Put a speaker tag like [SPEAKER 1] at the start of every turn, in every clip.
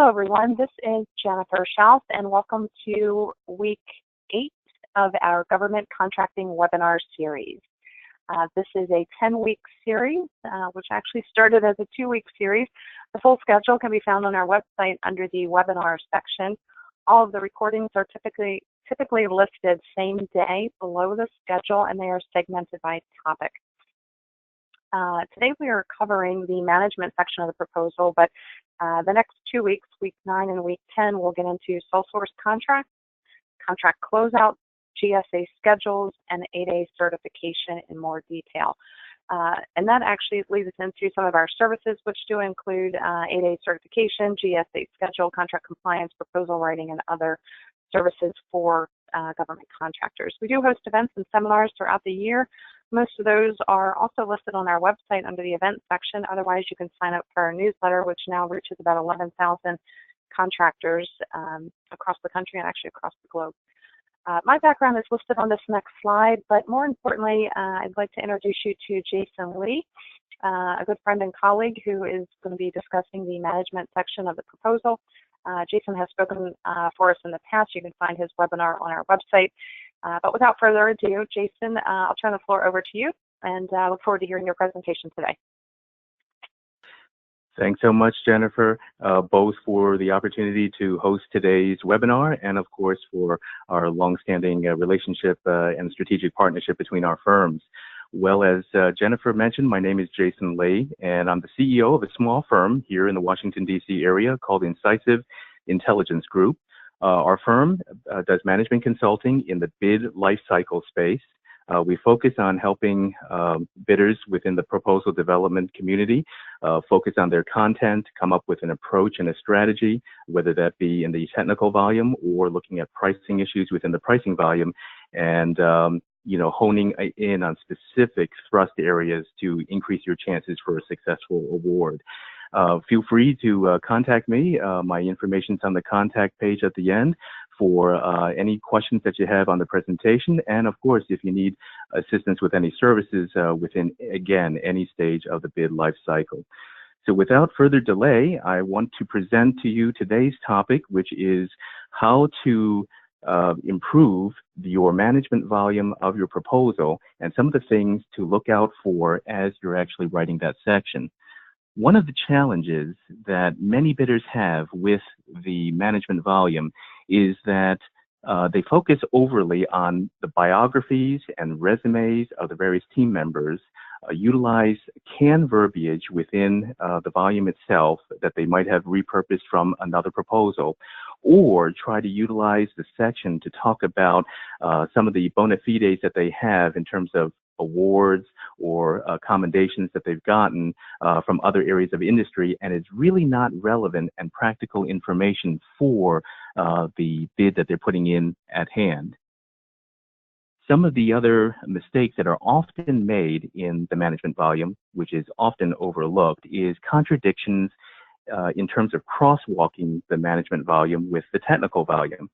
[SPEAKER 1] Hello, everyone. This is Jennifer Schaus, and welcome to week 8 of our government contracting webinar series. This is a 10-week series, which actually started as a 2-week series. The full schedule can be found on our website under the webinar section. All of the recordings are typically listed same day below the schedule, and they are segmented by topic. Today we are covering the management section of the proposal, but the next 2 weeks, week 9 and week 10, we'll get into sole source contracts, contract closeout, GSA schedules, and 8A certification in more detail. And that actually leads us into some of our services, which do include 8A certification, GSA schedule, contract compliance, proposal writing, and other services for government contractors. We do host events and seminars throughout the year. Most of those are also listed on our website under the events section. Otherwise, you can sign up for our newsletter, which now reaches about 11,000 contractors across the country and actually across the globe. My background is listed on this next slide, but more importantly, I'd like to introduce you to Jason Lee, a good friend and colleague who is going to be discussing the management section of the proposal. Jason has spoken for us in the past. You can find his webinar on our website. But without further ado, Jason, I'll turn the floor over to you, and I look forward to hearing your presentation today.
[SPEAKER 2] Thanks so much, Jennifer, both for the opportunity to host today's webinar and, of course, for our longstanding relationship and strategic partnership between our firms. Well, as Jennifer mentioned, my name is Jason Lee, and I'm the CEO of a small firm here in the Washington, D.C. area called Incisive Intelligence Group. Our firm does management consulting in the bid lifecycle space. We focus on helping bidders within the proposal development community focus on their content, come up with an approach and a strategy, whether that be in the technical volume or looking at pricing issues within the pricing volume, and honing in on specific thrust areas to increase your chances for a successful award. Feel free to contact me. My information's on the contact page at the end for any questions that you have on the presentation. And of course, if you need assistance with any services within, again, any stage of the bid life cycle. So without further delay, I want to present to you today's topic, which is how to improve your management volume of your proposal and some of the things to look out for as you're actually writing that section. One of the challenges that many bidders have with the management volume is that they focus overly on the biographies and resumes of the various team members, utilize canned verbiage within the volume itself that they might have repurposed from another proposal, or try to utilize the section to talk about some of the bona fides that they have in terms of awards or commendations that they've gotten from other areas of industry, and it's really not relevant and practical information for the bid that they're putting in at hand. Some of the other mistakes that are often made in the management volume, which is often overlooked, is contradictions in terms of crosswalking the management volume with the technical volume.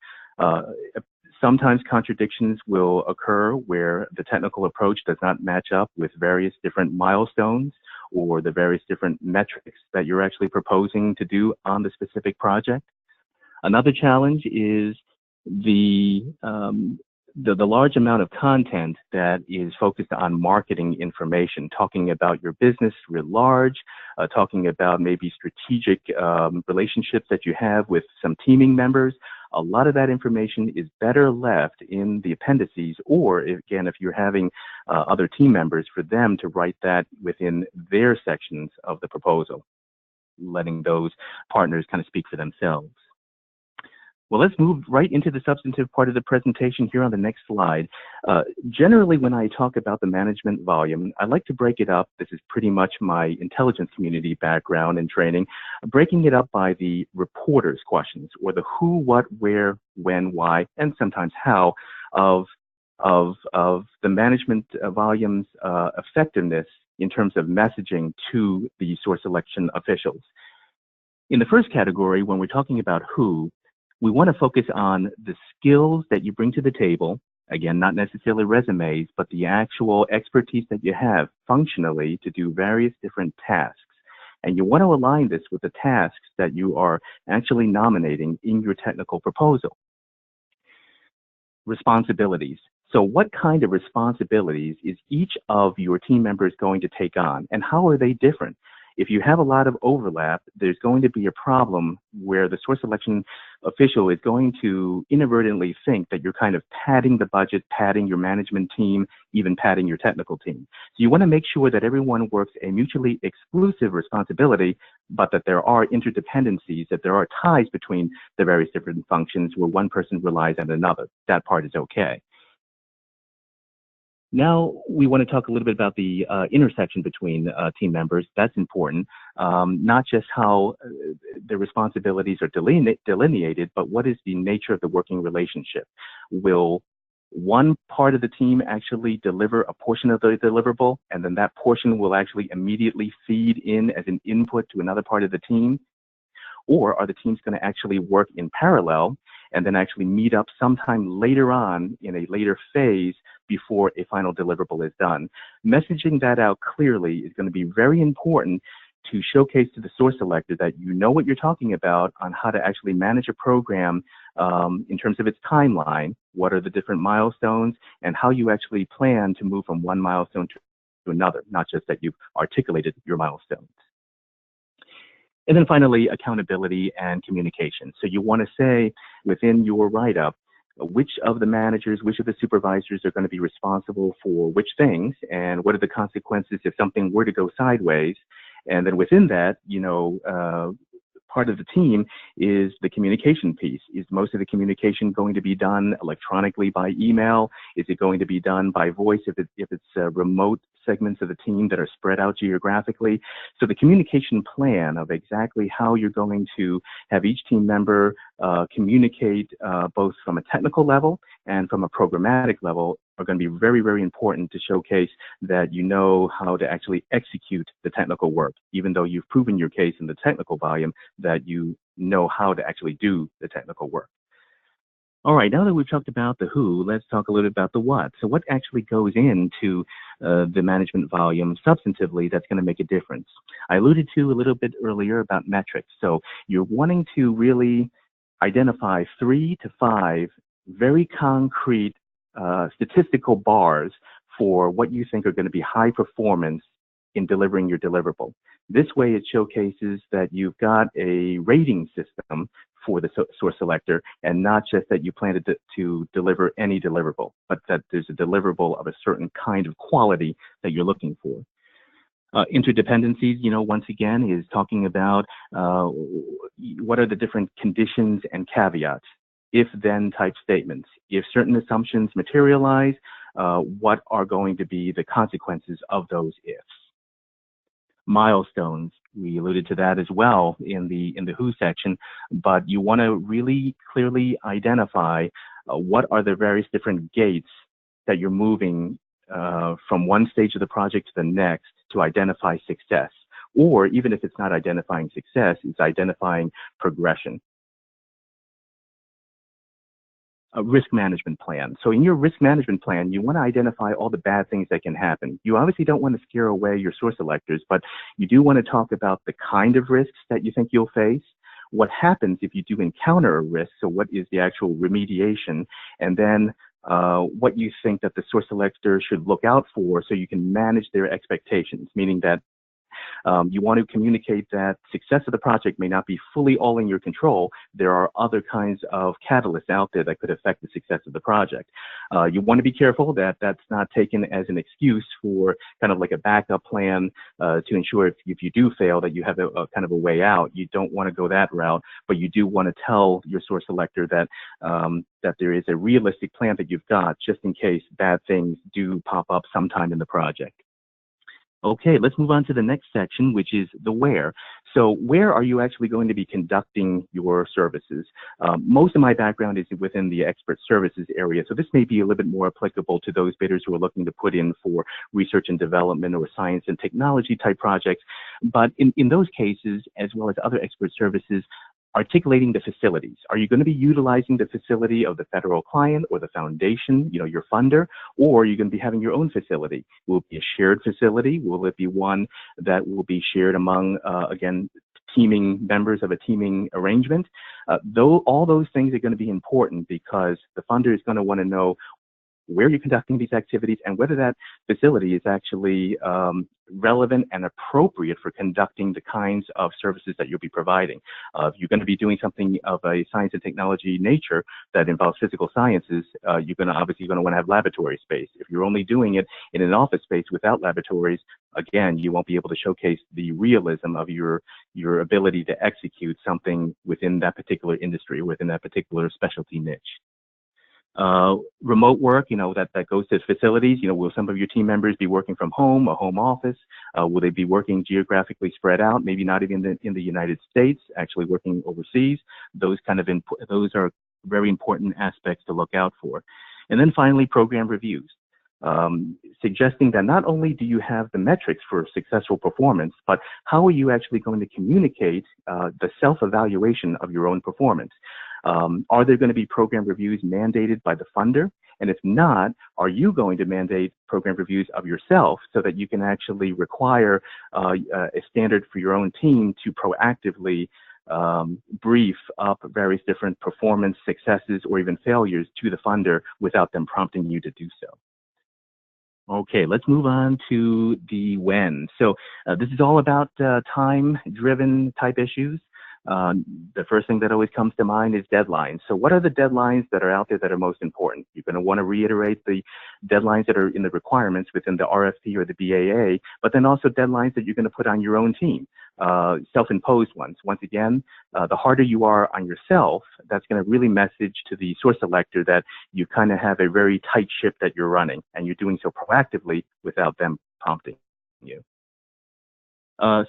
[SPEAKER 2] Sometimes contradictions will occur where the technical approach does not match up with various different milestones or the various different metrics that you're actually proposing to do on the specific project. Another challenge is the large amount of content that is focused on marketing information, talking about your business writ large, talking about maybe strategic relationships that you have with some teaming members. A lot of that information is better left in the appendices, or again, if you're having other team members, for them to write that within their sections of the proposal, letting those partners kind of speak for themselves. Well, let's move right into the substantive part of the presentation here on the next slide. Generally, when I talk about the management volume, I like to break it up. This is pretty much my intelligence community background and training, breaking it up by the reporter's questions, or the who, what, where, when, why, and sometimes how of the management volume's effectiveness in terms of messaging to the source selection officials. In the first category, when we're talking about who, we want to focus on the skills that you bring to the table. Again, not necessarily resumes, but the actual expertise that you have functionally to do various different tasks. And you want to align this with the tasks that you are actually nominating in your technical proposal. Responsibilities. So what kind of responsibilities is each of your team members going to take on, and how are they different? If you have a lot of overlap, there's going to be a problem where the source selection official is going to inadvertently think that you're kind of padding the budget, padding your management team, even padding your technical team. So you want to make sure that everyone works a mutually exclusive responsibility, but that there are interdependencies, that there are ties between the various different functions where one person relies on another. That part is okay. Now we want to talk a little bit about the intersection between team members. That's important. Not just how the responsibilities are delineated, but what is the nature of the working relationship. Will one part of the team actually deliver a portion of the deliverable, and then that portion will actually immediately feed in as an input to another part of the team? Or are the teams going to actually work in parallel and then actually meet up sometime later on in a later phase before a final deliverable is done? Messaging that out clearly is going to be very important to showcase to the source selector that you know what you're talking about on how to actually manage a program in terms of its timeline, what are the different milestones, and how you actually plan to move from one milestone to another, not just that you've articulated your milestones. And then finally, accountability and communication. So you want to say within your write-up, which of the managers, which of the supervisors are going to be responsible for which things, and what are the consequences if something were to go sideways. And then within that, part of the team is the communication piece. Is most of the communication going to be done electronically by email? Is it going to be done by voice if it's remote segments of the team that are spread out geographically? So the communication plan of exactly how you're going to have each team member communicate both from a technical level and from a programmatic level are going to be very, very important to showcase that you know how to actually execute the technical work, even though you've proven your case in the technical volume that you know how to actually do the technical work. All right, now that we've talked about the who, let's talk a little bit about the what. So what actually goes into the management volume substantively that's going to make a difference? I alluded to a little bit earlier about metrics. So you're wanting to really identify 3 to 5 very concrete statistical bars for what you think are going to be high performance in delivering your deliverable. This way it showcases that you've got a rating system for the source selector, and not just that you plan to deliver any deliverable, but that there's a deliverable of a certain kind of quality that you're looking for. Interdependencies, once again, is talking about what are the different conditions and caveats, if-then type statements. If certain assumptions materialize, what are going to be the consequences of those ifs? Milestones, we alluded to that as well in the who section, but you want to really clearly identify what are the various different gates that you're moving from one stage of the project to the next to identify success. Or even if it's not identifying success, it's identifying progression. A risk management plan. So in your risk management plan, you want to identify all the bad things that can happen. You obviously don't want to scare away your source selectors, but you do want to talk about the kind of risks that you think you'll face, what happens if you do encounter a risk, so what is the actual remediation, and then what you think that the source selector should look out for so you can manage their expectations, meaning that you want to communicate that success of the project may not be fully all in your control. There are other kinds of catalysts out there that could affect the success of the project. You want to be careful that that's not taken as an excuse for kind of like a backup plan to ensure if you do fail that you have a kind of a way out. You don't want to go that route, but you do want to tell your source selector that that there is a realistic plan that you've got just in case bad things do pop up sometime in the project. Okay, let's move on to the next section, which is the where. So where are you actually going to be conducting your services? Most of my background is within the expert services area, so this may be a little bit more applicable to those bidders who are looking to put in for research and development or science and technology type projects. But in those cases, as well as other expert services, articulating the facilities. Are you going to be utilizing the facility of the federal client or the foundation, your funder, or are you going to be having your own facility? Will it be a shared facility? Will it be one that will be shared among, again, teaming members of a teaming arrangement? Though all those things are going to be important because the funder is going to want to know where you're conducting these activities and whether that facility is actually relevant and appropriate for conducting the kinds of services that you'll be providing. If you're going to be doing something of a science and technology nature that involves physical sciences, you're going to obviously want to have laboratory space. If you're only doing it in an office space without laboratories, again, you won't be able to showcase the realism of your ability to execute something within that particular industry, within that particular specialty niche. Remote work, that goes to facilities. Will some of your team members be working from home, a home office? Will they be working geographically spread out, maybe not even in the United States, actually working overseas? Those are very important aspects to look out for. And then finally, program reviews. Suggesting that not only do you have the metrics for successful performance, but how are you actually going to communicate the self-evaluation of your own performance? Are there going to be program reviews mandated by the funder? And if not, are you going to mandate program reviews of yourself so that you can actually require a standard for your own team to proactively brief up various different performance successes or even failures to the funder without them prompting you to do so? Okay, let's move on to the when. So this is all about time-driven type issues. The first thing that always comes to mind is deadlines. So what are the deadlines that are out there that are most important? You're going to want to reiterate the deadlines that are in the requirements within the RFP or the BAA, but then also deadlines that you're going to put on your own team, self-imposed ones. Once again, the harder you are on yourself, that's going to really message to the source selector that you kind of have a very tight ship that you're running, and you're doing so proactively without them prompting you.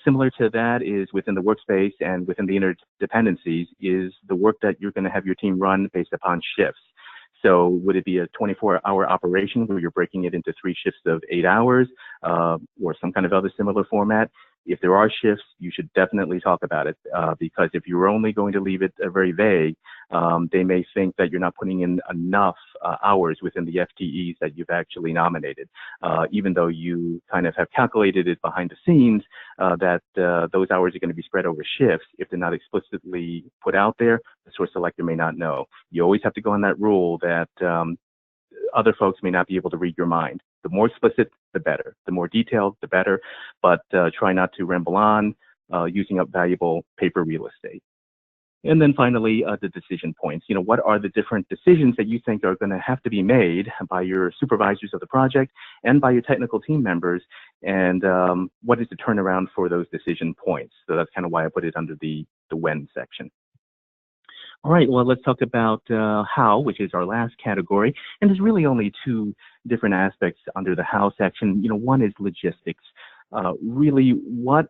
[SPEAKER 2] Similar to that is within the workspace and within the interdependencies is the work that you're going to have your team run based upon shifts. So would it be a 24-hour operation where you're breaking it into 3 shifts of 8 hours or some kind of other similar format? If there are shifts, you should definitely talk about it because if you're only going to leave it very vague, they may think that you're not putting in enough hours within the FTEs that you've actually nominated, even though you kind of have calculated it behind the scenes that those hours are going to be spread over shifts. If they're not explicitly put out there, the source selector may not know. You always have to go on that rule that other folks may not be able to read your mind. The more explicit, the better. The more detailed, the better. But try not to ramble on, using up valuable paper real estate. And then finally, the decision points. What are the different decisions that you think are going to have to be made by your supervisors of the project and by your technical team members? And what is the turnaround for those decision points? So that's kind of why I put it under the when section. All right, well, let's talk about how, which is our last category. And there's really only 2 different aspects under the how section. One is logistics. Really, what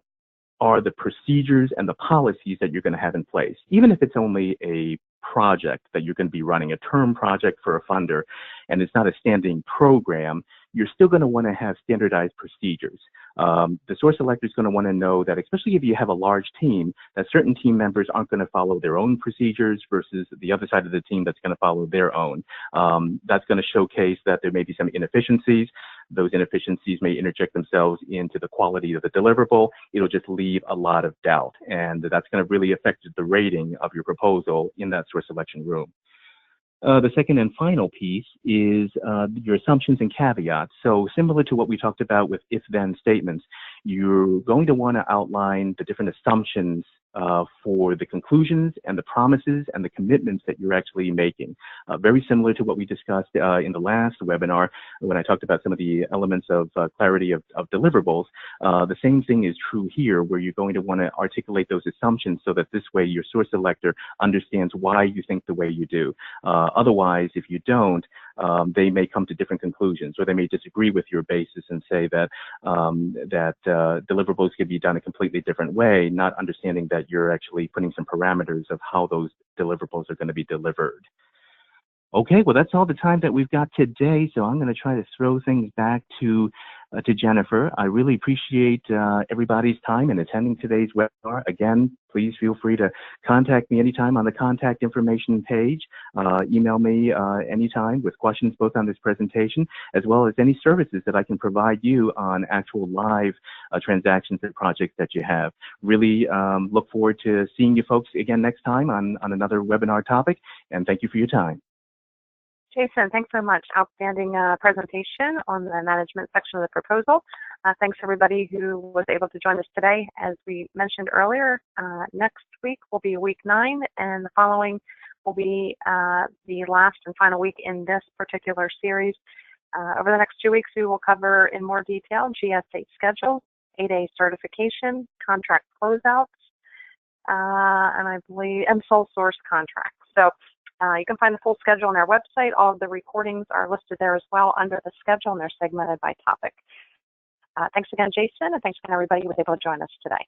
[SPEAKER 2] are the procedures and the policies that you're going to have in place? Even if it's only a project that you're going to be running, a term project for a funder, and it's not a standing program, you're still going to want to have standardized procedures. The source selector is going to want to know that, especially if you have a large team, that certain team members aren't going to follow their own procedures versus the other side of the team that's going to follow their own. That's going to showcase that there may be some inefficiencies. Those inefficiencies may interject themselves into the quality of the deliverable. It'll just leave a lot of doubt, and that's going to really affect the rating of your proposal in that source selection room. The second and final piece is your assumptions and caveats. So similar to what we talked about with if-then statements, you're going to want to outline the different assumptions for the conclusions and the promises and the commitments that you're actually making. Very similar to what we discussed in the last webinar when I talked about some of the elements of clarity of deliverables. The same thing is true here, where you're going to want to articulate those assumptions so that this way your source selector understands why you think the way you do. Otherwise, if you don't, they may come to different conclusions, or they may disagree with your basis and say that deliverables can be done a completely different way, not understanding that you're actually putting some parameters of how those deliverables are going to be delivered. Okay, well, that's all the time that we've got today, so I'm going to try to throw things back to to Jennifer. I really appreciate everybody's time in attending today's webinar. Again, please feel free to contact me anytime on the contact information page. Email me anytime with questions both on this presentation as well as any services that I can provide you on actual live transactions and projects that you have. Really look forward to seeing you folks again next time on another webinar topic, and thank you for your time.
[SPEAKER 1] Jason, thanks so much. Outstanding presentation on the management section of the proposal. Thanks everybody who was able to join us today. As we mentioned earlier, next week will be week 9, and the following will be the last and final week in this particular series. Over the next 2 weeks, we will cover in more detail GSA schedule, 8A certification, contract closeouts, and I believe, and sole source contracts. So you can find the full schedule on our website. All of the recordings are listed there as well under the schedule, and they're segmented by topic. Thanks again, Jason, and thanks again, everybody who was able to join us today.